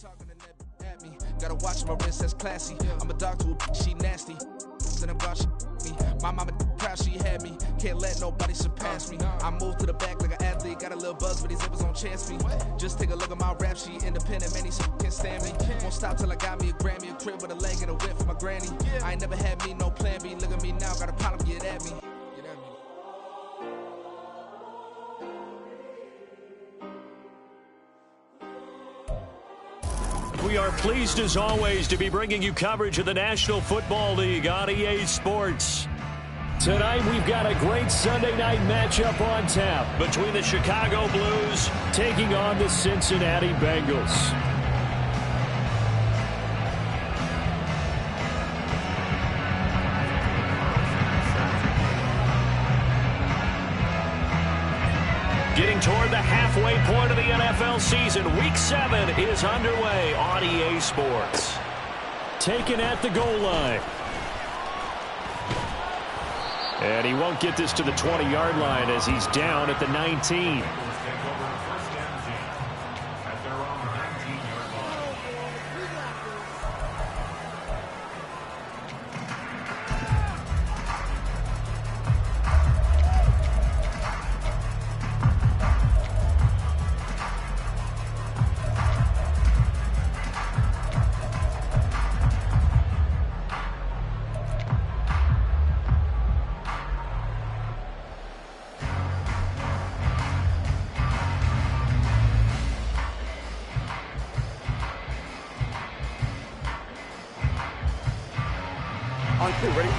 talking at me. Gotta watch my wrist, that's classy. I'm a dog to a she nasty. And I'm about me. My mama proud she had me. Can't let nobody surpass me. I move to the back like an athlete. Got a little buzz, but these zippers don't chance me. Just take a look at my rap sheet. Independent, man, these can't stand me. Won't stop till I got me a Grammy, a crib with a leg and a whip for my granny. I ain't never had me no plan B. Look at me now, got a problem, get at me. We are pleased as always to be bringing you coverage of the National Football League on EA Sports. Tonight we've got a great Sunday night matchup on tap between the Chicago Blues taking on the Cincinnati Bengals. Getting toward the halfway point of the NFL season, Week 7 is underway on EA Sports. Taken at the goal line. And he won't get this to the 20-yard line as he's down at the 19. On two, ready?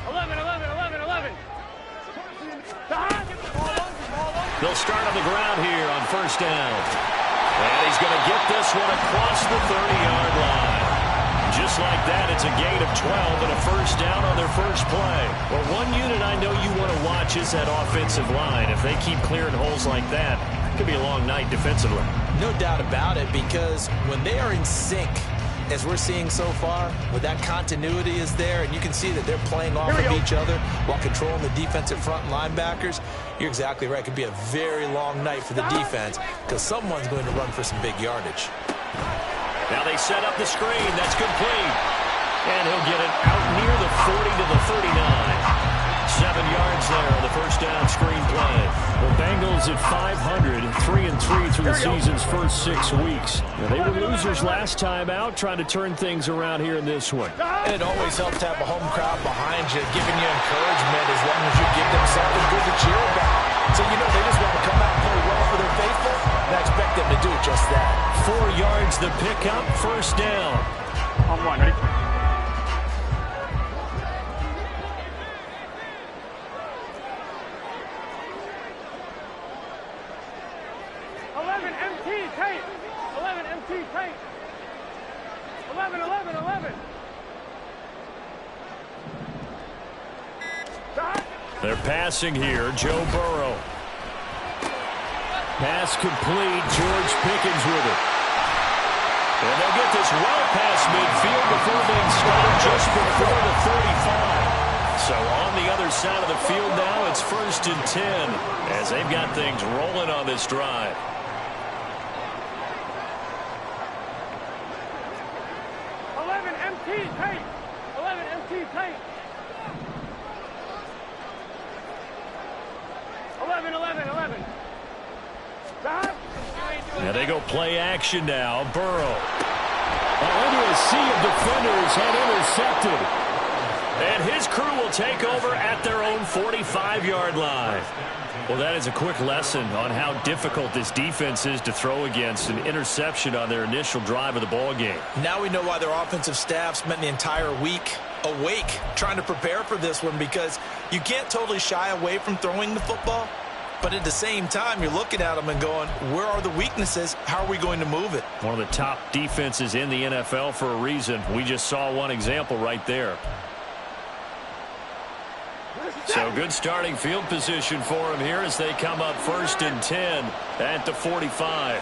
11. They'll start on the ground here on first down. And he's going to get this one across the 30-yard line. Just like that, it's a gain of 12 and a first down on their first play. Well, one unit I know you want to watch is that offensive line. If they keep clearing holes like that, it could be a long night defensively. No doubt about it, because when they are in sync, as we're seeing so far, with that continuity is there, and you can see that they're playing off of each other while controlling the defensive front linebackers. You're exactly right. It could be a very long night for the defense because someone's going to run for some big yardage. Now they set up the screen. That's complete. And he'll get it out near the 40 to the 39. 7 yards there on the first down screen play. The Bengals at 500, 3-3 through the season's first 6 weeks. Now, they were losers last time out, trying to turn things around here in this one. And it always helps to have a home crowd behind you, giving you encouragement as long as you give them something good to cheer about. So, you know, they just want to come out and play well for their faithful, and I expect them to do just that. 4 yards the pickup, first down. On one, ready? 11 MT tape. 11 MT tape. 11. They're passing here. Joe Burrow. Pass complete. George Pickens with it. And they'll get this well past midfield before being stopped just before the 35. So on the other side of the field now, it's 1st and 10 as they've got things rolling on this drive. Tape. 11 MT tape. 11. Now they go play action now. Burrow. Under a sea of defenders and intercepted. And his crew will take over at their own 45-yard line. Well, that is a quick lesson on how difficult this defense is to throw against. An interception on their initial drive of the ball game. Now we know why their offensive staff spent the entire week awake trying to prepare for this one, because you can't totally shy away from throwing the football, but at the same time you're looking at them and going, where are the weaknesses? How are we going to move it? One of the top defenses in the NFL for a reason. We just saw one example right there. So good starting field position for him here as they come up 1st and 10 at the 45.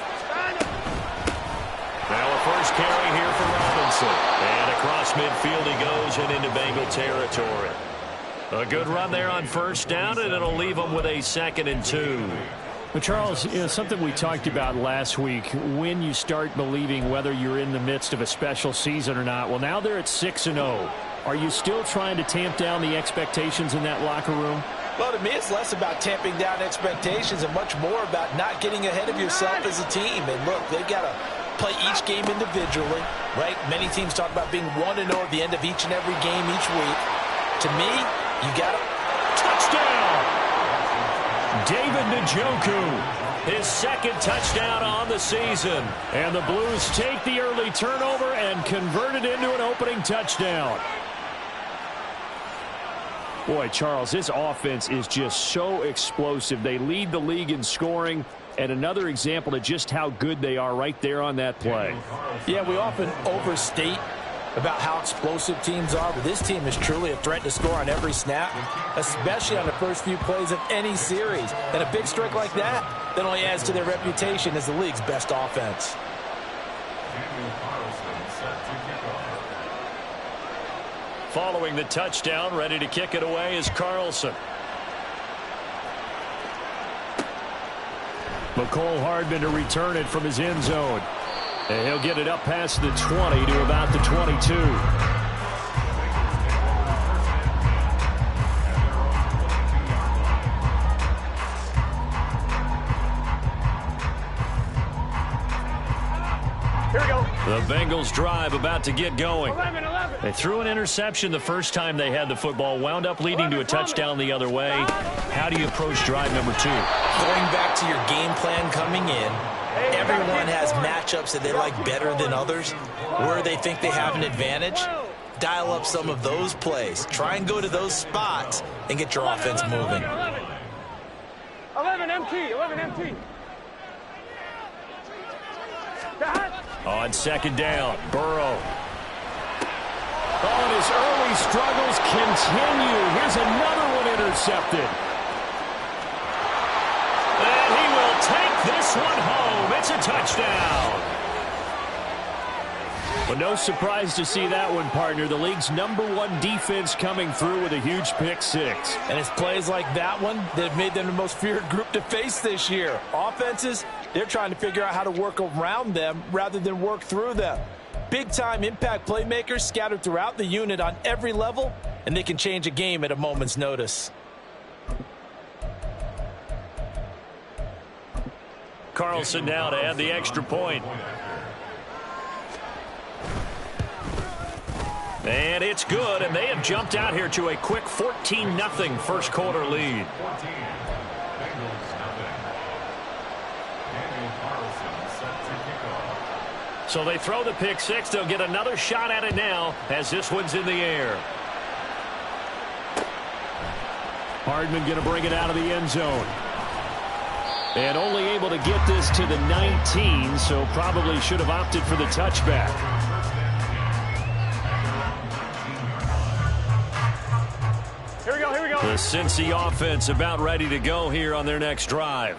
Now a first carry here for Robinson. And across midfield he goes and into Bengal territory. A good run there on first down, and it'll leave them with a 2nd and 2. But Charles, something we talked about last week, when you start believing whether you're in the midst of a special season or not. Well, now they're at 6-0. Are you still trying to tamp down the expectations in that locker room? Well, to me, it's less about tamping down expectations and much more about not getting ahead of yourself as a team. And look, they've got to play each game individually, right? Many teams talk about being 1-0 at the end of each and every game each week. To me, you got to... Touchdown! David Njoku, his second touchdown on the season. And the Blues take the early turnover and convert it into an opening touchdown. Boy, Charles, this offense is just so explosive. They lead the league in scoring, and another example of just how good they are right there on that play. Yeah, we often overstate about how explosive teams are, but this team is truly a threat to score on every snap, especially on the first few plays of any series. And a big strike like that only adds to their reputation as the league's best offense. Following the touchdown, ready to kick it away is Carlson. McCole Hardman to return it from his end zone. And he'll get it up past the 20 to about the 22. Here we go. The Bengals drive about to get going. 11. They threw an interception the first time they had the football, wound up leading to a touchdown the other way. How do you approach drive number 2? Going back to your game plan coming in, everyone has matchups that they like better than others, where they think they have an advantage. Dial up some of those plays. Try and go to those spots and get your offense moving. 11 MT. 11 MT. On second down, Burrow. Oh, and his early struggles continue. Here's another one intercepted. And he will take this one home. It's a touchdown. But no surprise to see that one, partner. The league's #1 defense coming through with a huge pick six. And it's plays like that one that have made them the most feared group to face this year. Offenses, they're trying to figure out how to work around them rather than work through them. Big-time impact playmakers scattered throughout the unit on every level, and they can change a game at a moment's notice. Carlson now to add the extra point. And it's good, and they have jumped out here to a quick 14-0 first quarter lead. So they throw the pick six. They'll get another shot at it now as this one's in the air. Hardman going to bring it out of the end zone. And only able to get this to the 19, so probably should have opted for the touchback. Here we go. Here we go. The Cincy offense about ready to go here on their next drive.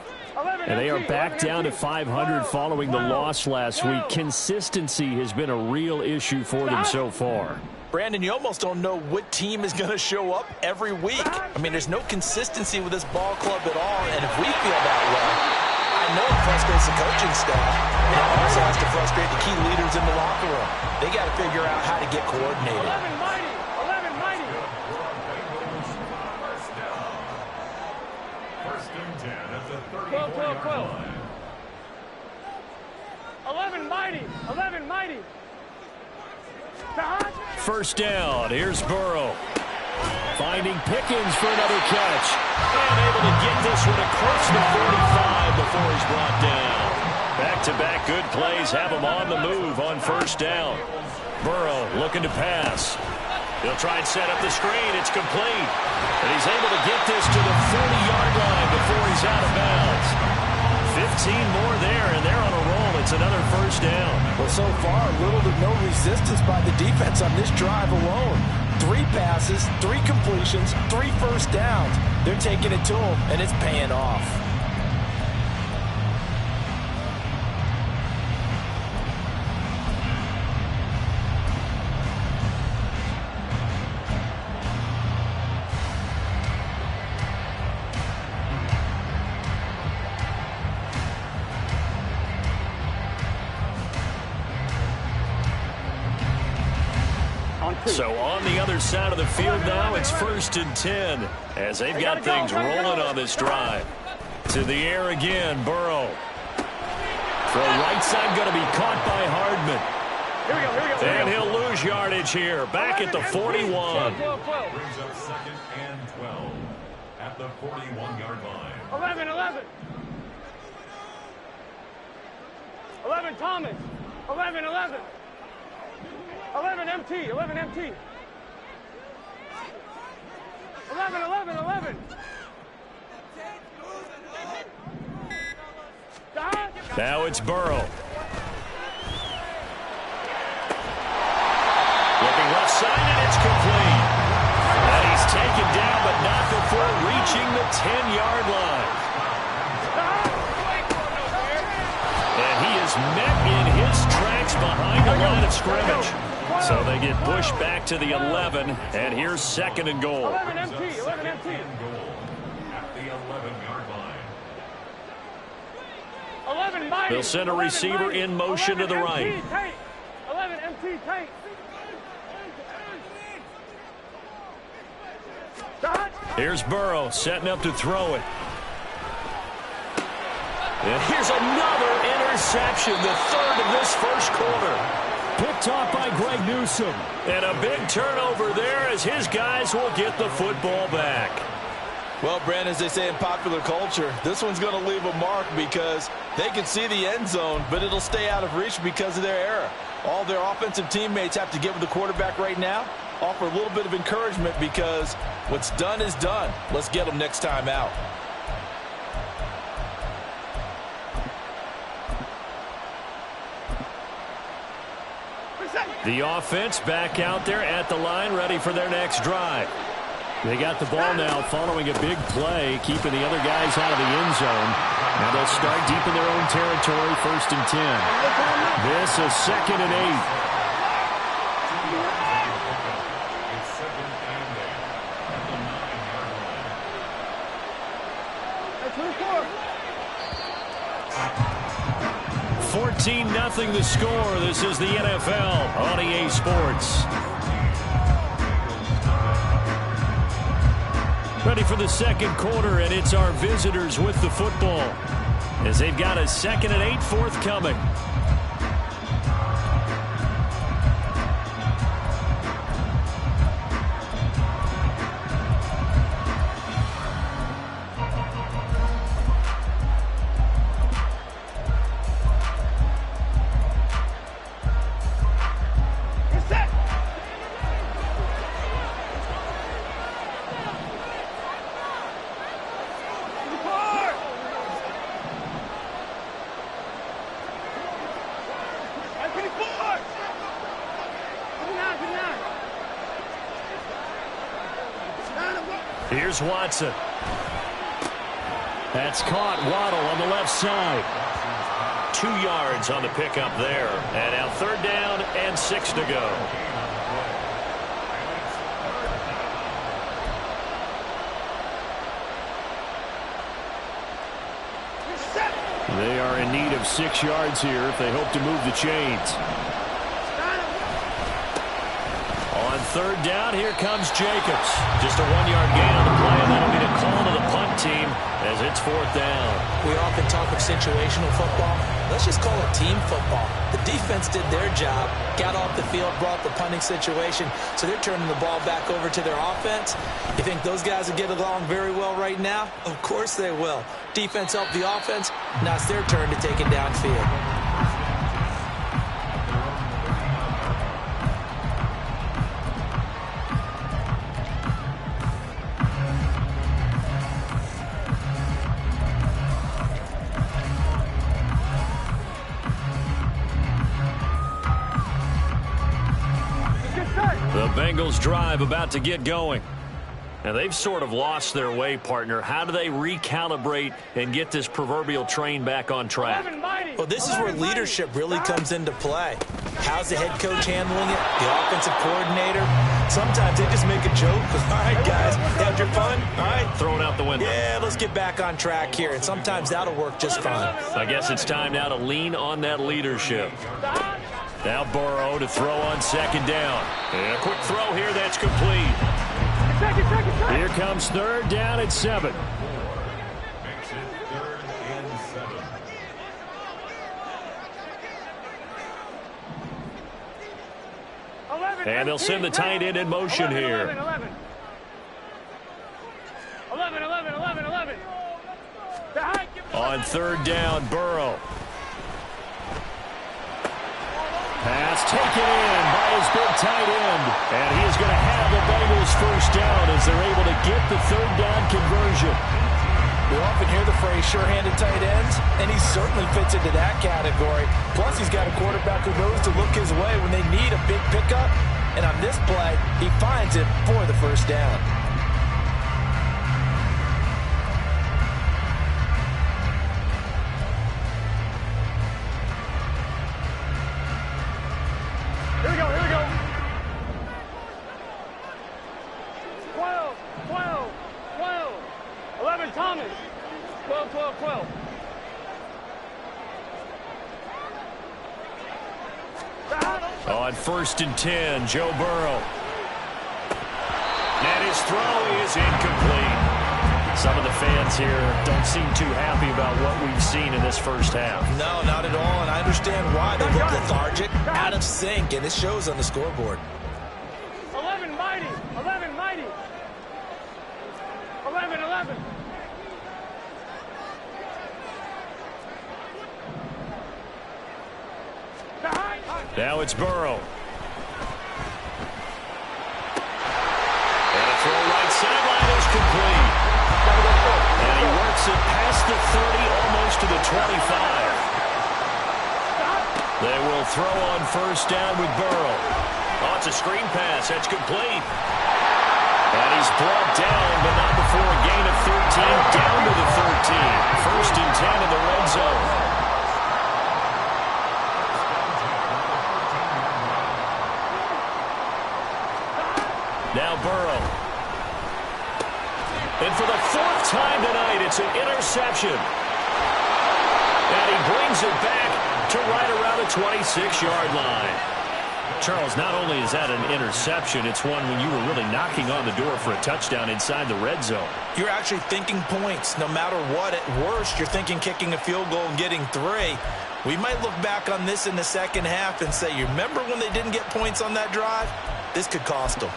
And they are back down to 500 following the loss last week. Consistency has been a real issue for them so far. Brandon, you almost don't know what team is going to show up every week. I mean, there's no consistency with this ball club at all, and if we feel that way, I know it frustrates the coaching staff, and it also has to frustrate the key leaders in the locker room. They got to figure out how to get coordinated. 11 mighty. 11 mighty. First and 10 at the 12. 11 mighty. 11 mighty. First down. Here's Burrow. Finding Pickens for another catch. And able to get this one across the 45 before he's brought down. Back-to-back good plays have him on the move on first down. Burrow looking to pass. He'll try and set up the screen. It's complete. And he's able to get this to the 40-yard line before he's out of bounds. 15 more there, and they're on a roll. It's another first down. Well, so far, little to no resistance by the defense on this drive alone. 3 passes, 3 completions, 3 first downs. They're taking it to them, and it's paying off. So on the other side of the field now, it's 1st and 10 as they've got things rolling on this drive. To the air again, Burrow. Throw right side going to be caught by Hardman. Here we go. And he'll lose yardage here, back at the 41. Brings up 2nd and 12 at the 41-yard line. 11. 11 Thomas. 11. 11 MT. 11 MT. 11. Now it's Burrow. Looking left side, and it's complete. And he's taken down, but not before reaching the 10-yard line. And he is met in his tracks behind the line of scrimmage. So they get pushed back to the 11, and here's 2nd and goal. 11 MT. 11 MT. At the 11-yard line. 11 mighty. They'll send a receiver in motion to the right. 11 MT tight. Here's Burrow setting up to throw it. And here's another interception, the 3rd of this first quarter. Picked off by Greg Newsome. And a big turnover there as his guys will get the football back. Well, Brandon, as they say in popular culture, this one's going to leave a mark because they can see the end zone, but it'll stay out of reach because of their error. All their offensive teammates have to get with the quarterback right now, offer a little bit of encouragement because what's done is done. Let's get them next time out. The offense back out there at the line, ready for their next drive. They got the ball now following a big play, keeping the other guys out of the end zone. Now they'll start deep in their own territory, 1st and 10. This is 2nd and 8. It's 2nd and 8 at the 9-yard line. 14-0 the score. This is the NFL on EA Sports. Ready for the 2nd quarter, and it's our visitors with the football as they've got a 2nd and 8 forthcoming. Here's Watson. That's caught. Waddle on the left side. 2 yards on the pickup there. And now 3rd down and 6 to go. They are in need of 6 yards here if they hope to move the chains. On 3rd down, here comes Jacobs. Just a 1-yard gain on the play, and that'll be the call to the punt team as it's 4th down. We often talk of situational football. Let's just call it team football. The defense did their job, got off the field, brought the punting situation, so they're turning the ball back over to their offense. You think those guys will get along very well right now? Of course they will. Defense helped the offense. Now it's their turn to take it downfield. The Bengals drive about to get going. Now they've sort of lost their way, partner. How do they recalibrate and get this proverbial train back on track? Well, this is where leadership really comes into play. How's the head coach handling it? The offensive coordinator? Sometimes they just make a joke. All right, guys, had your fun? All right. Throw it out the window. Yeah, let's get back on track here. And sometimes that'll work just fine. I guess it's time now to lean on that leadership. Now Burrow to throw on second down. And a quick throw here that's complete. Here comes third down at 7. Makes it 3rd and 7. And they'll send the tight end in motion here. 11. On third down, Burrow. Pass taken in by his big tight end. And he is going to have the Bengals first down as they're able to get the third down conversion. We often hear the phrase sure-handed tight ends, and he certainly fits into that category. Plus, he's got a quarterback who knows to look his way when they need a big pickup. And on this play, he finds it for the first down. Here we go. 12. 11, Thomas. 12. On 1st and 10, Joe Burrow. And his throw is incomplete. Some of the fans here don't seem too happy about what we've seen in this first half. No, not at all, and I understand why. They look lethargic, out of sync, and it shows on the scoreboard. 11, mighty. 11. Now it's Burrow. And a throw right sideline is complete. And he works it past the 30, almost to the 25. They will throw on first down with Burrow. Oh, it's a screen pass. That's complete. And he's brought down, but not before a gain of 13, down to the 13. 1st and 10 in the red zone. Now Burrow. And for the 4th time tonight, it's an interception. And he brings it back to right around the 26-yard line. Charles, not only is that an interception, it's one when you were really knocking on the door for a touchdown inside the red zone. You're actually thinking points. No matter what, at worst, you're thinking kicking a field goal and getting 3. We might look back on this in the second half and say, you remember when they didn't get points on that drive? This could cost them.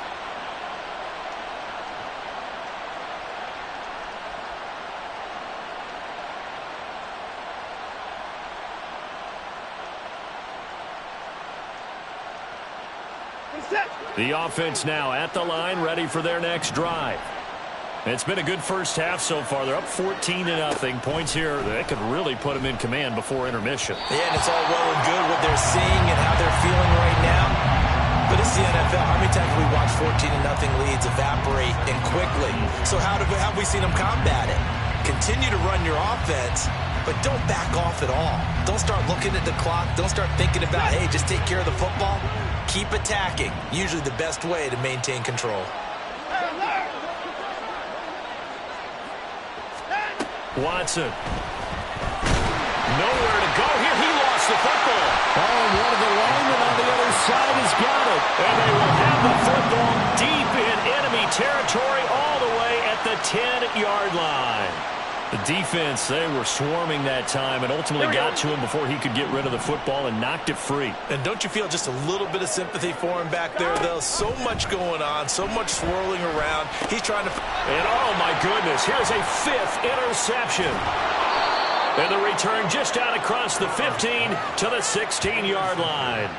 The offense now at the line, ready for their next drive. It's been a good first half so far. They're up 14-0. Points here that could really put them in command before intermission. Yeah, and it's all well and good what they're seeing and how they're feeling right now. But it's the NFL. How many times have we watched 14-0 leads evaporate and quickly? So how have we seen them combat it? Continue to run your offense, but don't back off at all. Don't start looking at the clock. Don't start thinking about, hey, just take care of the football. Keep attacking. Usually the best way to maintain control. Watson. Nowhere to go here. He lost the football. Oh, and one of the linemen on the other side has got it. And they will have the football deep in enemy territory all the way at the 10-yard line. The defense, they were swarming that time and ultimately got to him before he could get rid of the football and knocked it free. And don't you feel just a little bit of sympathy for him back there, though? So much going on, so much swirling around. He's trying to... And oh, my goodness, here's a 5th interception. And the return just out across the 15 to the 16-yard line.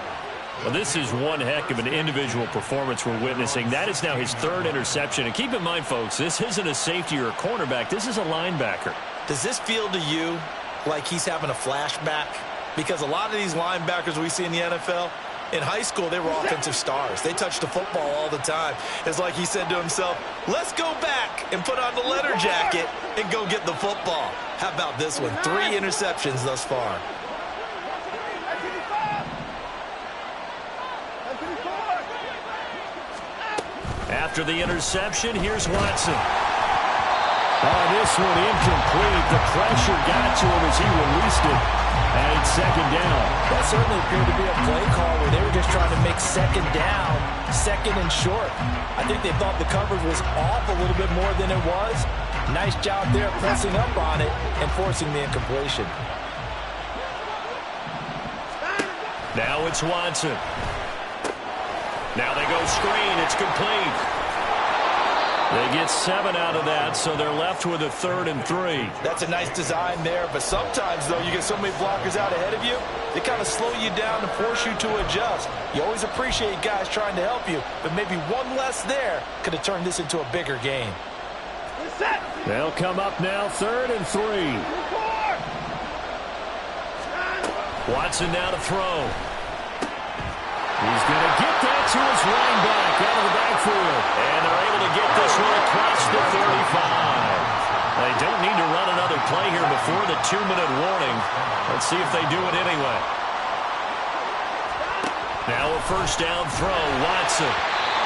Well, this is one heck of an individual performance we're witnessing. That is now his 3rd interception. And keep in mind, folks, this isn't a safety or a cornerback. This is a linebacker. Does this feel to you like he's having a flashback? Because a lot of these linebackers we see in the NFL, in high school, they were offensive stars. They touched the football all the time. It's like he said to himself, let's go back and put on the letter jacket and go get the football. How about this one? 3 interceptions thus far. After the interception, here's Watson. Oh, this one incomplete. The pressure got to him as he released it. And it's second down. That certainly appeared to be a play call where they were just trying to make second down, second and short. I think they thought the coverage was off a little bit more than it was. Nice job there pressing up on it and forcing the incompletion. Now it's Watson. Now they go screen. It's complete. They get 7 out of that, so they're left with a 3rd and 3. That's a nice design there, but sometimes, though, you get so many blockers out ahead of you, they kind of slow you down and force you to adjust. You always appreciate guys trying to help you, but maybe one less there could have turned this into a bigger game. They'll come up now, 3rd and 3. Watson now to throw. He's going to get that to his running back out of the backfield. And they're able to get this one across the 35. They don't need to run another play here before the 2-minute warning. Let's see if they do it anyway. Now a first down throw, Watson.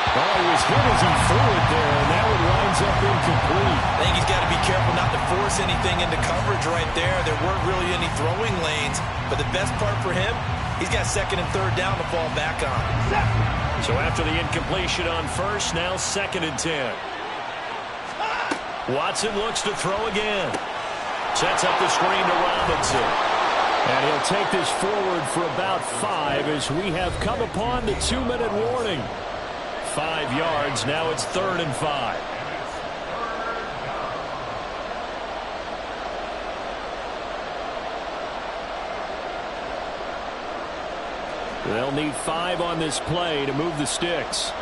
Oh, he was hit as he threw it there, and that one winds up incomplete. I think he's got to be careful not to force anything into coverage right there. There weren't really any throwing lanes, but the best part for him, he's got 2nd and 3rd down to fall back on. So after the incompletion on first, now 2nd and 10. Watson looks to throw again. Sets up the screen to Robinson. And he'll take this forward for about 5 as we have come upon the 2-minute warning. 5 yards, now it's 3rd and 5. They'll need 5 on this play to move the sticks.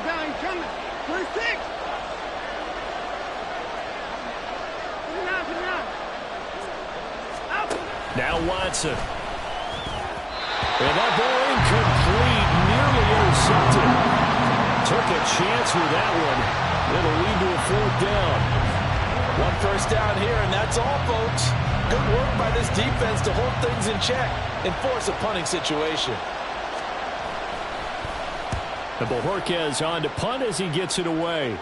Down, he's coming. 26. Now Watson. And that ball incomplete, nearly intercepted. Took a chance with that one. It'll lead to a 4th down. 1 first down here, and that's all, folks. Good work by this defense to hold things in check and force a punting situation. And Bojorquez on to punt as he gets it away.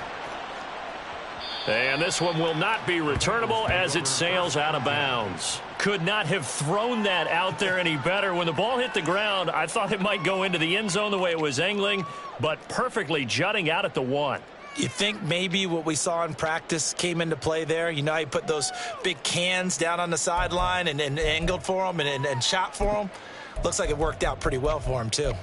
And this one will not be returnable as it sails out of bounds. Could not have thrown that out there any better. When the ball hit the ground, I thought it might go into the end zone the way it was angling, but perfectly jutting out at the 1. You think maybe what we saw in practice came into play there? You know how you put those big cans down on the sideline and angled for them and shot for them? Looks like it worked out pretty well for him, too.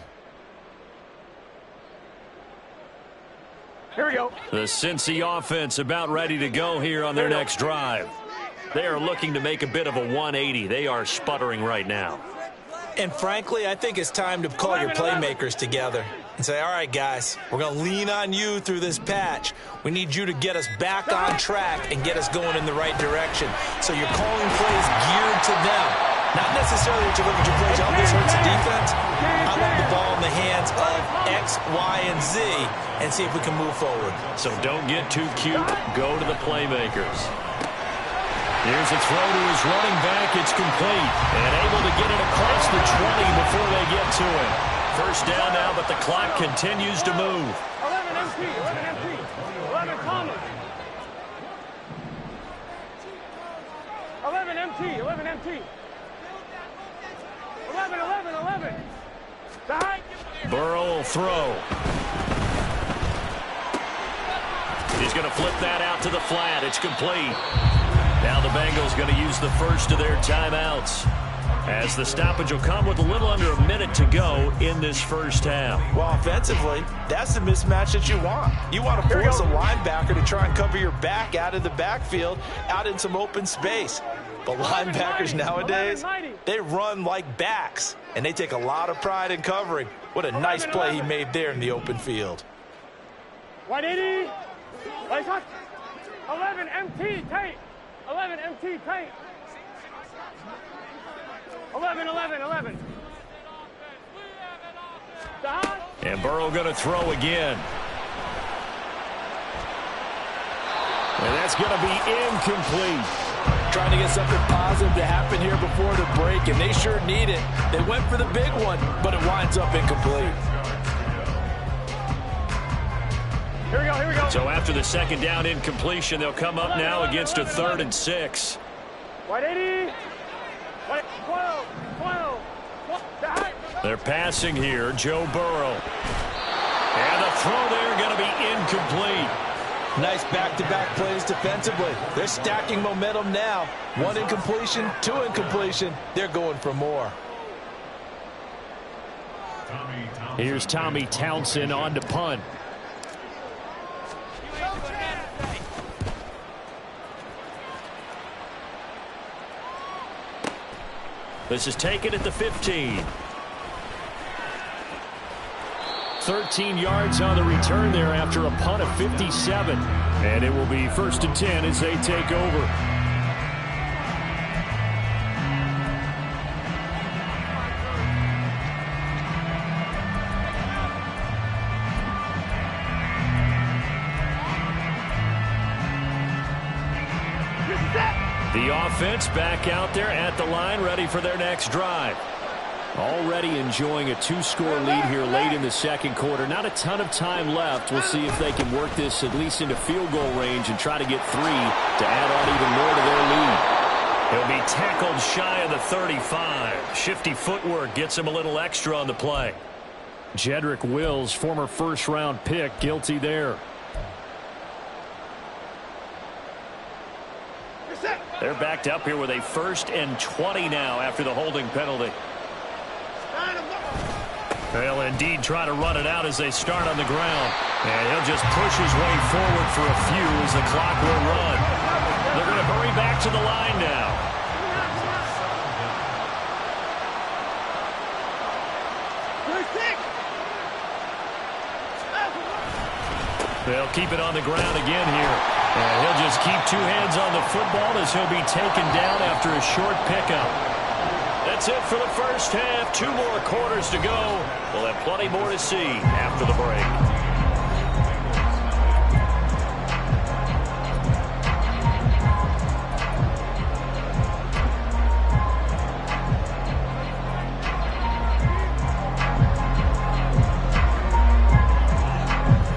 Here we go. The Cincy offense about ready to go here on their next drive. They are looking to make a bit of a 180. They are sputtering right now. And frankly, I think it's time to call your playmakers together and say, all right, guys, we're going to lean on you through this patch. We need you to get us back on track and get us going in the right direction. So you're calling plays geared to them. Not necessarily that you look at your plays, oh, this hurts the defense. I want the ball in the hands of X, Y, and Z and see if we can move forward. So don't get too cute. Go to the playmakers. Here's a throw to his running back. It's complete. And able to get it across the 20 before they get to it. First down now, but the clock continues to move. 11 MT, 11 MT, 11 Thomas. 11 MT, 11 MT. 11, 11, 11. Side. Burrow will throw. He's going to flip that out to the flat. It's complete. Now the Bengals going to use the first of their timeouts, as the stoppage will come with a little under a minute to go in this first half. Well, offensively, that's the mismatch that you want. You want to force a linebacker to try and cover your back out of the backfield, out in some open space. But linebackers nowadays, they run like backs, and they take a lot of pride in covering. What a nice play he made there in the open field. 180. 11 MT tape. 11 MT tape. 11, 11, 11. And Burrow going to throw again. And that's going to be incomplete. Trying to get something positive to happen here before the break, and they sure need it. They went for the big one, but it winds up incomplete. Here we go, here we go. So after the second down incompletion, they'll come up now against a 3rd and 6. White 80. White 12. They're passing here. Joe Burrow. And the throw there going to be incomplete. Nice back-to-back plays defensively. They're stacking momentum now. 1 incompletion, 2 incompletion. They're going for more. Here's Tommy Townsend on to punt. This is taken at the 15. 13 yards on the return there after a punt of 57. And it will be 1st and 10 as they take over. The offense back out there at the line, ready for their next drive. Already enjoying a 2-score lead here late in the second quarter. Not a ton of time left. We'll see if they can work this at least into field goal range and try to get 3 to add on even more to their lead. He'll be tackled shy of the 35. Shifty footwork gets him a little extra on the play. Jedrick Wills, former first-round pick, guilty there. They're backed up here with a 1st and 20 now after the holding penalty. They'll indeed try to run it out as they start on the ground. And he'll just push his way forward for a few as the clock will run. They're going to hurry back to the line now. They'll keep it on the ground again here. And he'll just keep 2 hands on the football as he'll be taken down after a short pickup. That's it for the first half. 2 more quarters to go. We'll have plenty more to see after the break.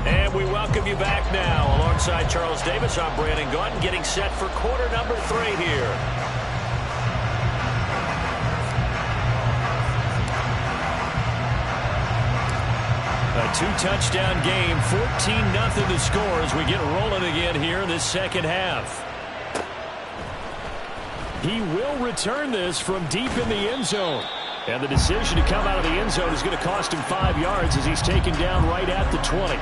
And we welcome you back now. Alongside Charles Davis, I'm Brandon Gaudin, getting set for quarter number 3 here. A 2-touchdown game, 14-0 the score as we get rolling again here in this second half. He will return this from deep in the end zone. And the decision to come out of the end zone is going to cost him 5 yards as he's taken down right at the 20.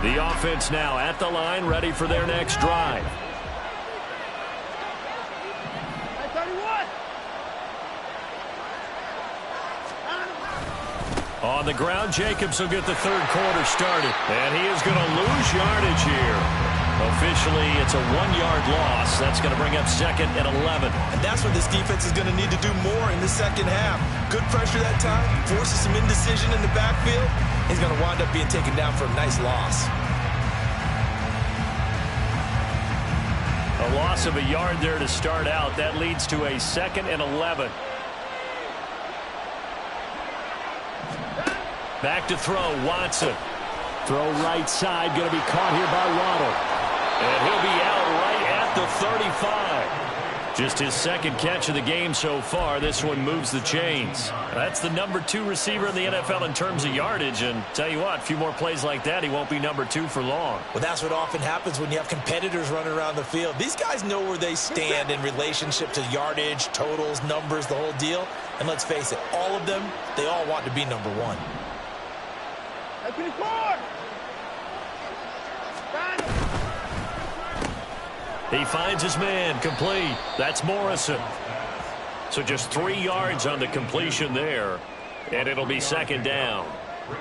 The offense now at the line, ready for their next drive. On the ground, Jacobs will get the 3rd quarter started. And he is going to lose yardage here. Officially, it's a 1-yard loss. That's going to bring up 2nd and 11. And that's what this defense is going to need to do more in the second half. Good pressure that time, forces some indecision in the backfield. He's going to wind up being taken down for a nice loss. A loss of a yard there to start out. That leads to a 2nd and 11. Back to throw, Watson. Throw right side, going to be caught here by Waddle. And he'll be out right at the 35. Just his 2nd catch of the game so far. This one moves the chains. That's the number 2 receiver in the NFL in terms of yardage. And tell you what, a few more plays like that, he won't be number 2 for long. Well, that's what often happens when you have competitors running around the field. These guys know where they stand in relationship to yardage, totals, numbers, the whole deal. And let's face it, all of them, they all want to be number 1. He finds his man, complete. That's Morrison. So just 3 yards on the completion there, and it'll be 2nd down.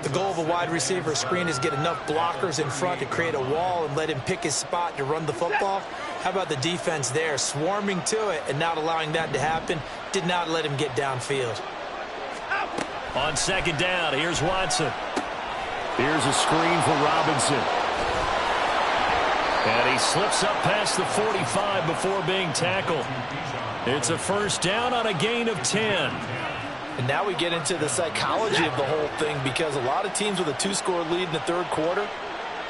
The goal of a wide receiver screen is get enough blockers in front to create a wall and let him pick his spot to run the football. How about the defense there, swarming to it and not allowing that to happen? Did not let him get downfield. On 2nd down, here's Watson. Here's a screen for Robinson. And he slips up past the 45 before being tackled. It's a first down on a gain of 10. And now we get into the psychology of the whole thing, because a lot of teams with a 2-score lead in the third quarter,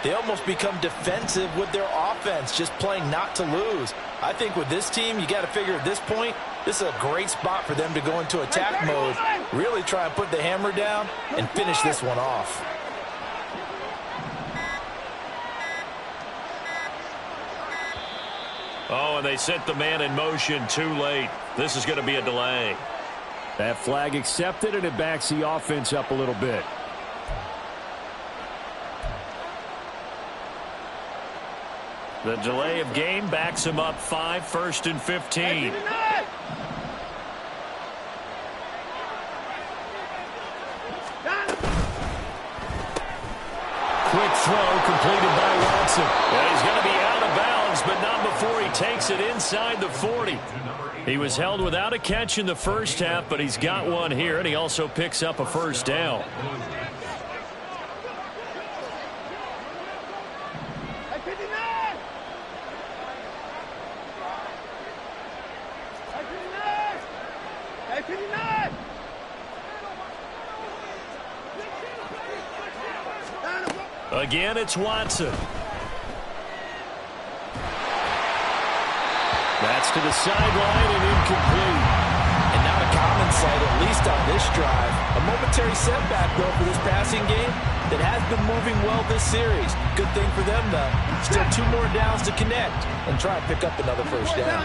they almost become defensive with their offense, just playing not to lose. I think with this team, you got to figure at this point, this is a great spot for them to go into attack mode, really try and put the hammer down and finish this one off. Oh, and they set the man in motion too late. This is going to be a delay. That flag accepted, and it backs the offense up a little bit. The delay of game backs him up 5, 1st and 15. Quick throw completed by Watson. Yeah, he's going to be out of bounds, but not before he takes it inside the 40. He was held without a catch in the first half, but he's got one here, and he also picks up a first down. Again, it's Watson. That's to the sideline and incomplete. And not a common sight, at least on this drive. A momentary setback, though, for this passing game that has been moving well this series. Good thing for them, though. Still 2 more downs to connect and try and pick up another first down.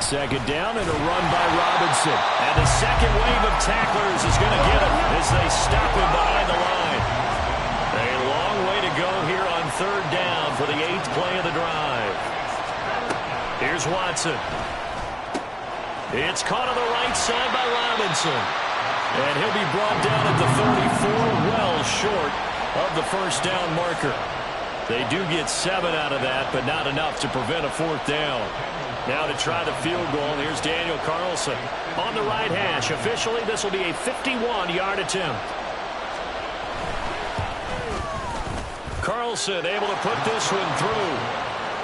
Second down and a run by Robinson. And the second wave of tacklers is going to get him as they stop him behind the line. A long way to go here on 3rd down for the 8th play of the drive. Here's Watson. It's caught on the right side by Robinson. And he'll be brought down at the 34, well short of the first down marker. They do get 7 out of that, but not enough to prevent a 4th down. Now to try the field goal, here's Daniel Carlson on the right hash. Officially, this will be a 51-yard attempt. Carlson able to put this one through.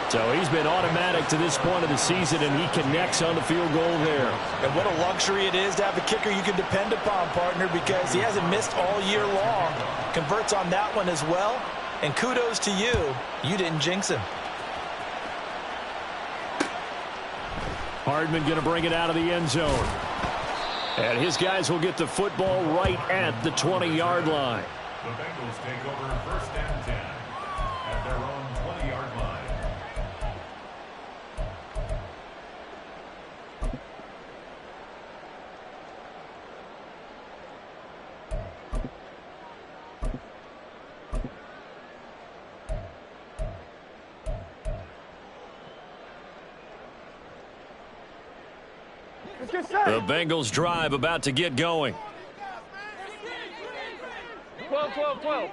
So he's been automatic to this point of the season, and he connects on the field goal there. And what a luxury it is to have a kicker you can depend upon, partner, because he hasn't missed all year long. Converts on that one as well. And kudos to you. You didn't jinx him. Hardman going to bring it out of the end zone. And his guys will get the football right at the 20-yard line. The Bengals take over 1st and 10 at their own 20-yard line. The Bengals drive about to get going. 12, 12, 12.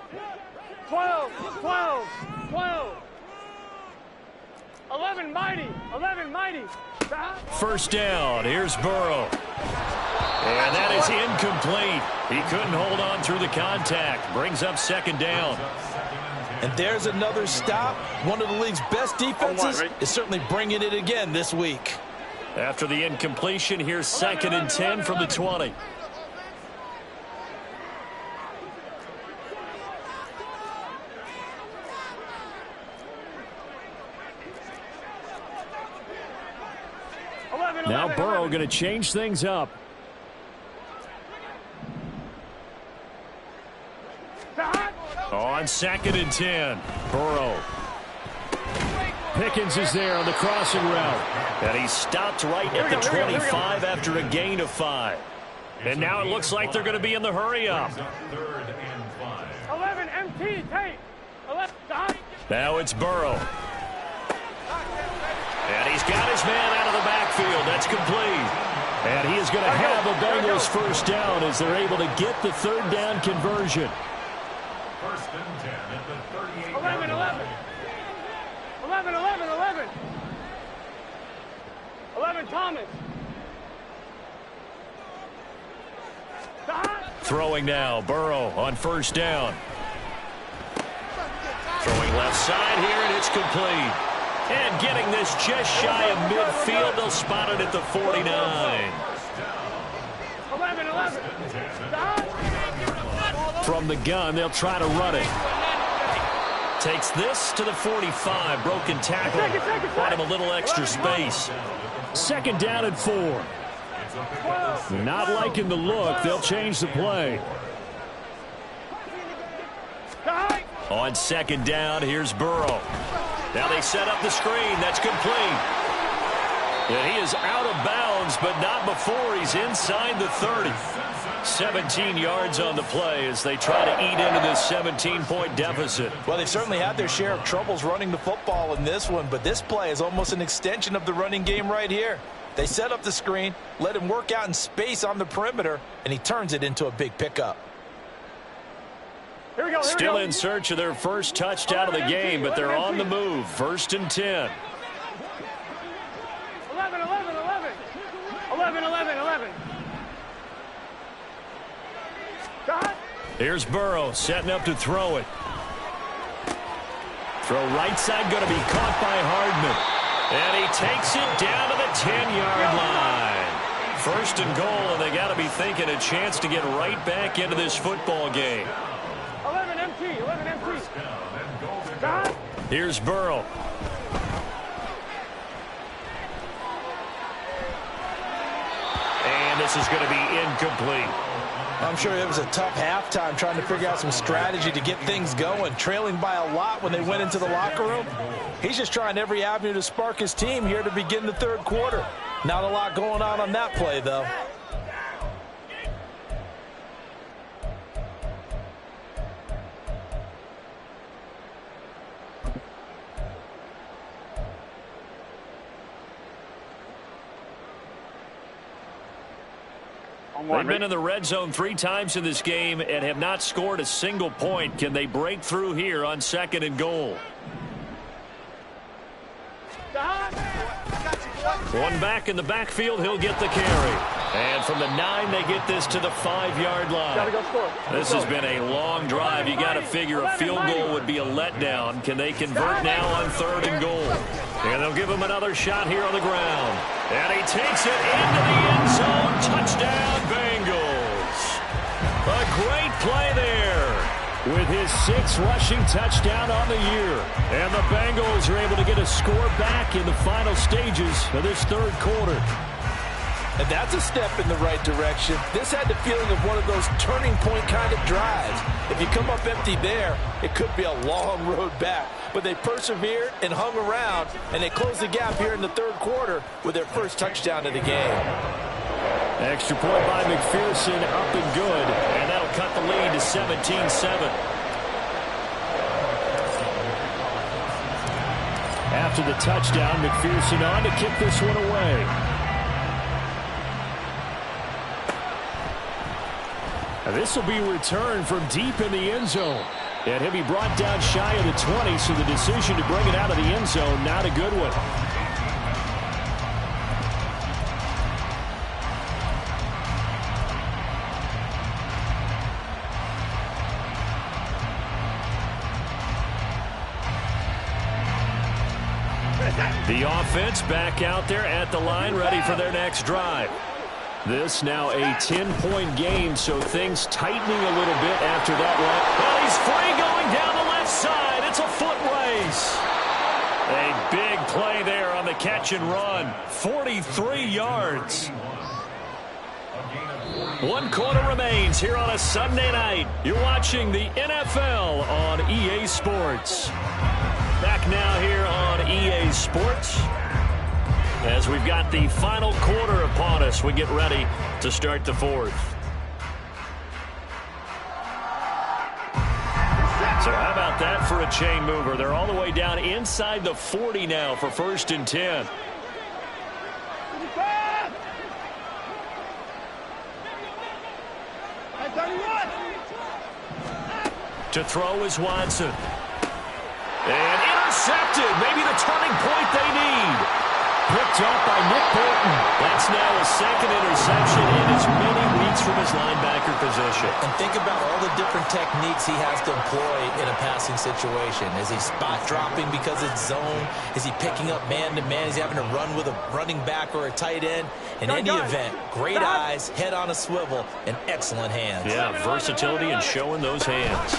12, 12, 12. 11, mighty. 11, mighty. First down. Here's Burrow. And that is incomplete. He couldn't hold on through the contact. Brings up 2nd down. And there's another stop. One of the league's best defenses is certainly bringing it again this week. After the incompletion, here's 2nd and 10 from the 20. Now Burrow going to change things up. On 2nd and 10, Burrow. Pickens is there on the crossing route. And he stopped right at the 25 after a gain of 5. And now it looks like they're going to be in the hurry-up. 3rd and 5. 11, MT, tape. 11, now it's Burrow. And he's got his man out of the backfield. That's complete. And he is going to have a Bengals first down as they're able to get the 3rd down conversion. 1st and 10 at the 38. 11, 11. 11, 11, 11. 11, Thomas. Throwing now, Burrow on first down. Throwing left side here, and it's complete. And getting this just shy of midfield. They'll spot it at the 49. 11. From the gun, they'll try to run it. Takes this to the 45. Broken tackle. Bought him a little extra space. Second down and 4. Not liking the look. They'll change the play. On second down, here's Burrow. Now they set up the screen. That's complete. And he is out of bounds, but not before he's inside the 30. 17 yards on the play as they try to eat into this 17-point deficit. Well, they certainly had their share of troubles running the football in this one, but this play is almost an extension of the running game right here. They set up the screen, let him work out in space on the perimeter, and he turns it into a big pickup. Still in search of their first touchdown of the game, but they're on the move. 1st and 10. 11. Here's Burrow setting up to throw it. Throw right side, going to be caught by Hardman. And he takes it down to the 10-yard line. 1st and goal, and they got to be thinking a chance to get right back into this football game. 11 MT. Here's Burrow. And this is going to be incomplete. I'm sure it was a tough halftime trying to figure out some strategy to get things going. Trailing by a lot when they went into the locker room. He's just trying every avenue to spark his team here to begin the 3rd quarter. Not a lot going on that play, though. They've been in the red zone 3 times in this game and have not scored a single point. Can they break through here on 2nd and goal? One back in the backfield, he'll get the carry. And from the 9, they get this to the 5-yard line. This has been a long drive. You got to figure a field goal would be a letdown. Can they convert now on 3rd and goal? And they'll give him another shot here on the ground. And he takes it into the end zone. Touchdown, Bengals. A great play there with his 6th rushing touchdown on the year. And the Bengals are able to get a score back in the final stages of this 3rd quarter. And that's a step in the right direction. This had the feeling of one of those turning point kind of drives. If you come up empty there, it could be a long road back. But they persevered and hung around, and they closed the gap here in the 3rd quarter with their first touchdown of the game. Extra point by McPherson, up and good. And that'll cut the lead to 17-7. After the touchdown, McPherson on to kick this one away. This will be returned from deep in the end zone. And he'll be brought down shy of the 20, so the decision to bring it out of the end zone, not a good one. The offense back out there at the line, ready for their next drive. This now a 10-point game, so things tightening a little bit after that one. Well, he's free going down the left side. It's a foot race. A big play there on the catch and run. 43 yards. 1 quarter remains here on a Sunday night. You're watching the NFL on EA Sports. Back now here on EA Sports, as we've got the final quarter upon us, we get ready to start the 4th. So how about that for a chain mover? They're all the way down inside the 40 now for 1st and 10. To throw is Watson. And intercepted. Maybe the turning point they need. picked up by Nick Bolton. That's now his second interception in as many weeks from his linebacker position. And think about all the different techniques he has to employ in a passing situation. Is he spot dropping because it's zone? Is he picking up man-to-man? Is he having to run with a running back or a tight end? In any event, great eyes, head on a swivel, and excellent hands. Yeah, versatility and showing those hands.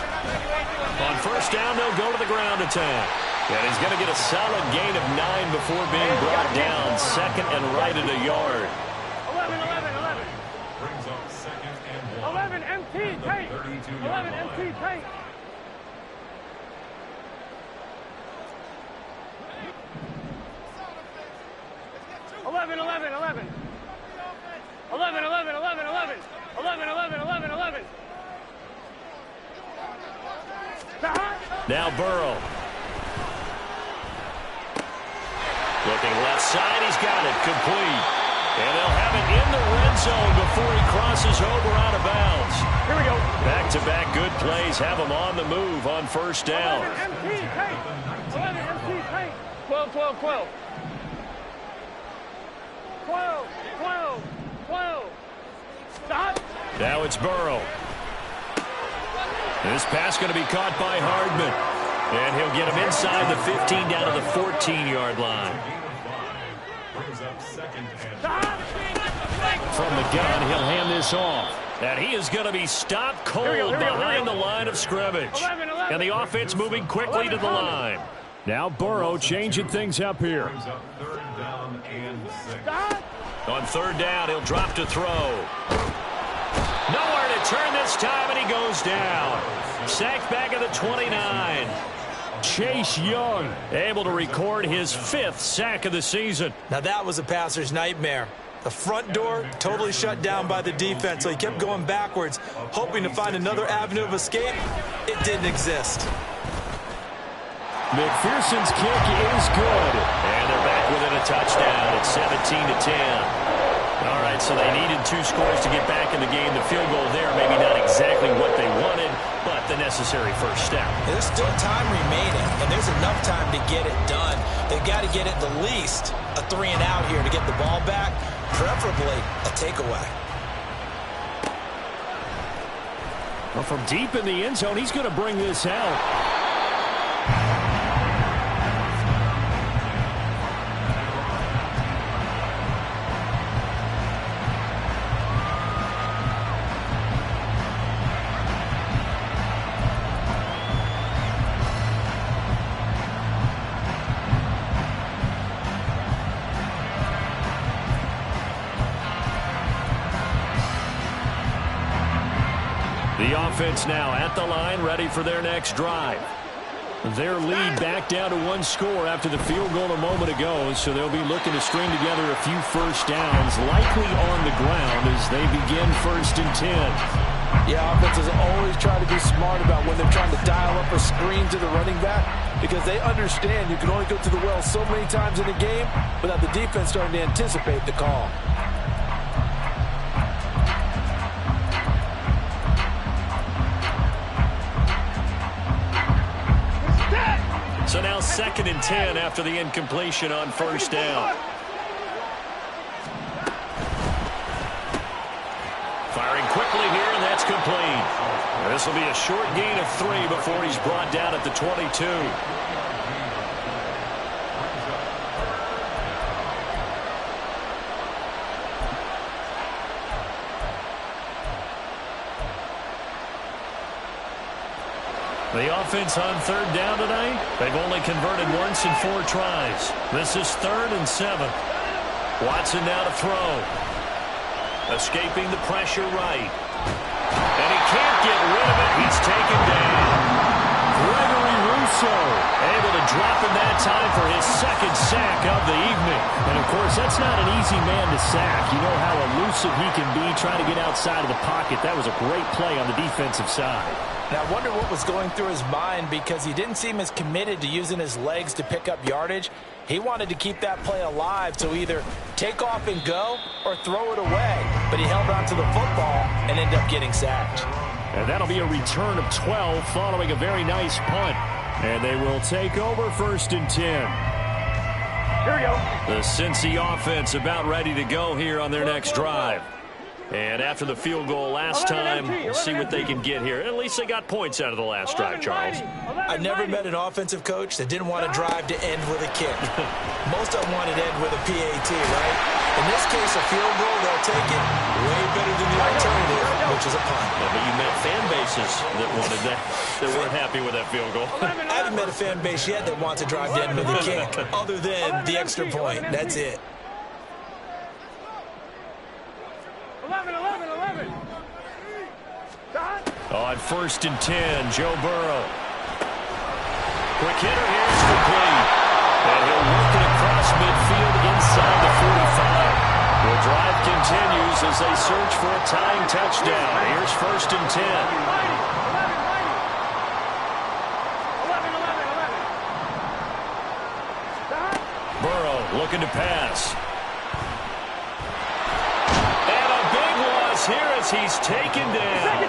On first down, they'll go to the ground attack. And he's going to get a solid gain of 9 before being brought down. Second and right at a yard. 11. Brings up second and 1. 11 MT tank. 11 MT tank. Eleven. 11. Now Burrow. Looking left side, he's got it, complete. And they'll have it in the red zone before he crosses over out of bounds. Here we go. Back-to-back good plays have him on the move on first down. 11 MT tank. 11 MT tank. 12. 12. Stop. Now it's Burrow. This pass going to be caught by Hardman. And he'll get him inside the 15 down to the 14-yard line. Brings up second and From the gun, he'll hand this off. And he is going to be stopped cold behind the line of scrimmage. And the offense moving quickly to the line. Now Burrow changing things up here. brings up third down and 6. On third down, he'll drop to throw. Nowhere to turn this time, and he goes down. Sacked back at the 29. Chase Young able to record his 5th sack of the season. Now that was a passer's nightmare. The front door totally shut down by the defense, so he kept going backwards, hoping to find another avenue of escape. It didn't exist. McPherson's kick is good. And they're back within a touchdown. It's 17-10. All right, so they needed 2 scores to get back in the game. The field goal there, maybe not exactly what they wanted, but the necessary first step. There's still time remaining, and there's enough time to get it done. They've got to get at the least a 3 and out here to get the ball back, preferably a takeaway. Well, from deep in the end zone, he's going to bring this out. The offense now at the line, ready for their next drive. Their lead back down to 1 score after the field goal a moment ago, so they'll be looking to string together a few first downs, likely on the ground as they begin 1st and 10. Yeah, offenses always try to be smart about when they're trying to dial up a screen to the running back, because they understand you can only go to the well so many times in a game without the defense starting to anticipate the call. So now 2nd and 10 after the incompletion on first down. Firing quickly here, and that's complete. This will be a short gain of 3 before he's brought down at the 22. The offense on 3rd down tonight, they've only converted once in 4 tries. This is 3rd and 7. Watson now to throw. Escaping the pressure right. And he can't get rid of it. He's taken down. Gregory Rousseau able to drop in that time for his 2nd sack of the evening. And, of course, that's not an easy man to sack. You know how elusive he can be trying to get outside of the pocket. That was a great play on the defensive side. Now, I wonder what was going through his mind, because he didn't seem as committed to using his legs to pick up yardage. He wanted to keep that play alive, so either take off and go or throw it away. But he held on to the football and ended up getting sacked. And that'll be a return of 12 following a very nice punt. And they will take over 1st and 10. Here we go. The Cincy offense about ready to go here on their next drive. And after the field goal last time, we'll see what they can get here. At least they got points out of the last drive, Charles. I've never met an offensive coach that didn't want to drive to end with a kick. Most of them wanted to end with a PAT, right? In this case, a field goal, they'll take it way better than the alternative, which is a punt. Yeah, but you met fan bases that wanted that weren't happy with that field goal. I haven't met a fan base yet that wants to drive to end with a kick, other than the extra point. That's it. 11. On 1st and 10, Joe Burrow. Quick hitter here is complete. And he'll work it across midfield inside the 45. The drive continues as they search for a tying touchdown. Here's 1st and 10. 11. Burrow looking to pass. And a big loss here as he's taken down.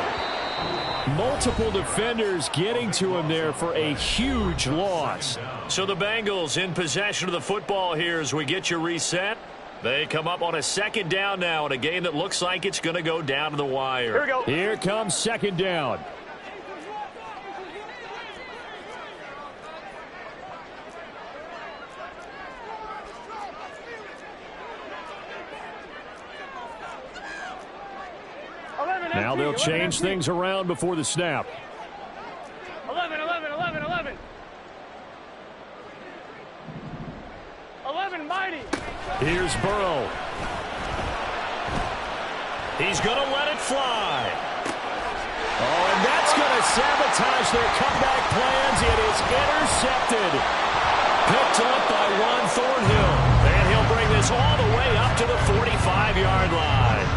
Multiple defenders getting to him there for a huge loss. So the Bengals in possession of the football here as we get your reset. They come up on a 2nd down now in a game that looks like it's going to go down to the wire. Here we go. Here comes 2nd down. Now they'll change things around before the snap. 11. 11, mighty. Here's Burrow. He's going to let it fly. Oh, and that's going to sabotage their comeback plans. It is intercepted. Picked up by Juan Thornhill. And he'll bring this all the way up to the 45-yard line.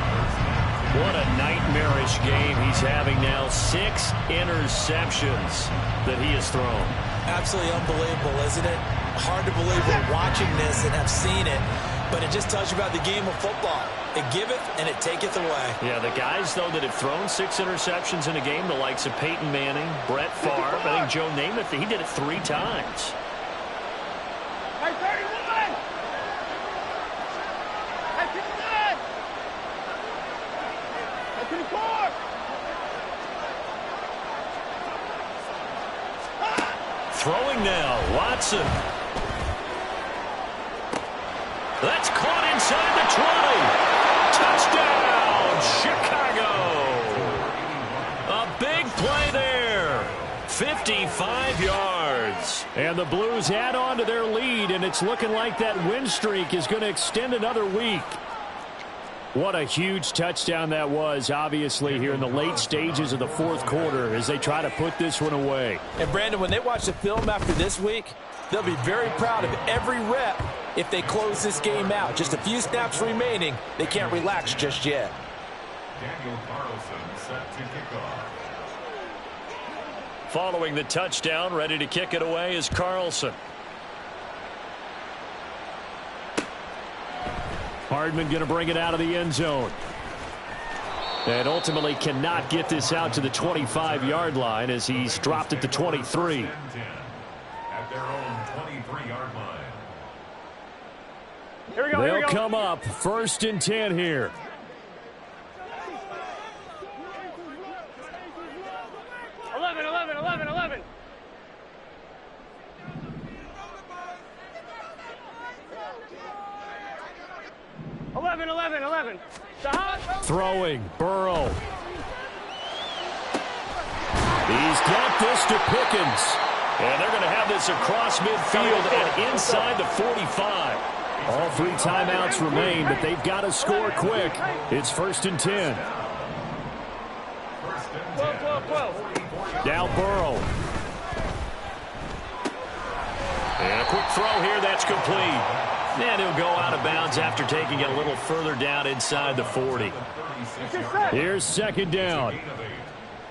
What a nightmarish game he's having now. 6 interceptions that he has thrown. Absolutely unbelievable, isn't it? Hard to believe we're watching this and have seen it, but it just tells you about the game of football. It giveth and it taketh away. Yeah, the guys, though, that have thrown 6 interceptions in a game, the likes of Peyton Manning, Brett Favre, I think Joe Namath, he did it 3 times. Hey, 31. Hey, 59. Hey, 24. Throwing now, Watson. That's caught inside the 20. Touchdown, Chicago. A big play there. 55 yards. And the Blues add on to their lead, and it's looking like that win streak is going to extend another week. What a huge touchdown that was, obviously, here in the late stages of the 4th quarter as they try to put this one away. And, Brandon, when they watch the film after this week, they'll be very proud of every rep if they close this game out. Just a few snaps remaining. They can't relax just yet. Daniel Carlson set to kick off. Following the touchdown, ready to kick it away is Carlson. Hardman going to bring it out of the end zone. And ultimately cannot get this out to the 25-yard line as he's dropped at the 23. At their own 23-yard line. Here we go. They'll come up 1st and 10 here. Throwing, Burrow. He's got this to Pickens. And they're going to have this across midfield and inside the 45. All 3 timeouts remain, but they've got to score quick. It's 1st and 10. Now Burrow. And a quick throw here, that's complete. And he'll go out of bounds after taking it a little further down inside the 40. Here's 2nd down.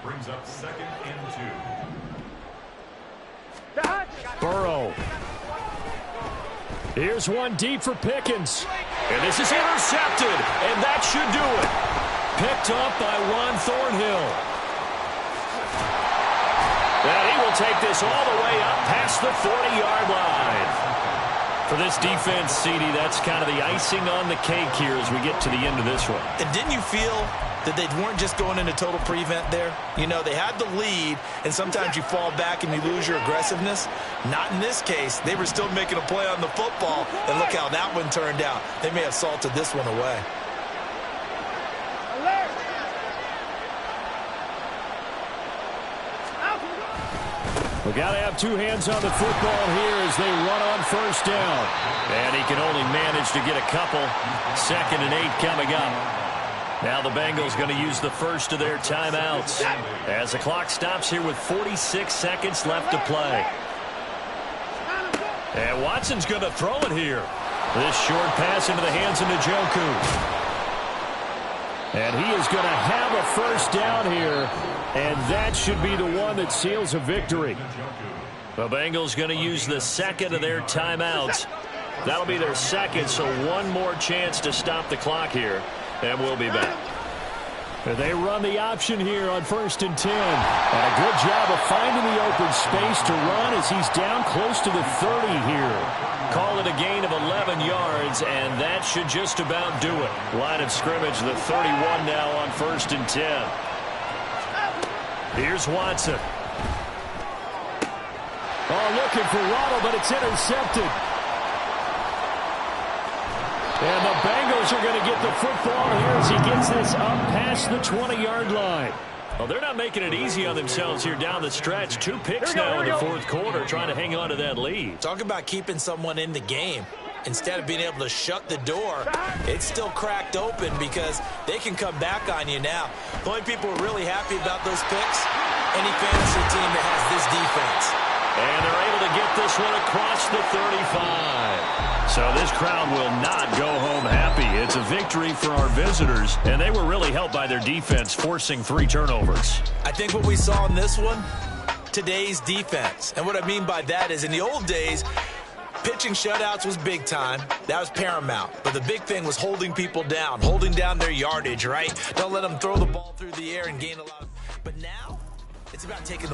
Brings up 2nd and 2. Burrow. Here's one deep for Pickens. And this is intercepted. And that should do it. Picked up by Juan Thornhill. And he will take this all the way up past the 40-yard line. For this defense, CD, that's kind of the icing on the cake here as we get to the end of this one. And didn't you feel that they weren't just going into total prevent there? You know, they had the lead, and sometimes you fall back and you lose your aggressiveness. Not in this case. They were still making a play on the football, and look how that one turned out. They may have salted this one away. We got to have two hands on the football here as they run on first down. And he can only manage to get a couple. 2nd and 8 coming up. Now the Bengals going to use the first of their timeouts as the clock stops here with 46 seconds left to play. And Watson's going to throw it here. This short pass into the hands of Njoku. And he is going to have a first down here. And that should be the one that seals a victory. The Bengals going to use the second of their timeouts. That'll be their second, so one more chance to stop the clock here. And we'll be back. They run the option here on 1st and 10. And a good job of finding the open space to run as he's down close to the 30 here. Call it a gain of 11 yards, and that should just about do it. Line of scrimmage, the 31 now on 1st and 10. Here's Watson. Oh, looking for Waddle, but it's intercepted. And the Bengals are going to get the football here as he gets this up past the 20-yard line. Well, they're not making it easy on themselves here down the stretch. 2 picks now in the 4th quarter trying to hang on to that lead. Talk about keeping someone in the game. Instead of being able to shut the door, it's still cracked open because they can come back on you now. The only people who are really happy about those picks, any fantasy team that has this defense. And they're able to get this one across the 35. So this crowd will not go home happy. It's a victory for our visitors, and they were really helped by their defense, forcing 3 turnovers. I think what we saw in this one, today's defense. And what I mean by that is in the old days, pitching shutouts was big time. That was paramount. But the big thing was holding people down, holding down their yardage, right? Don't let them throw the ball through the air and gain a lot. But now it's about taking the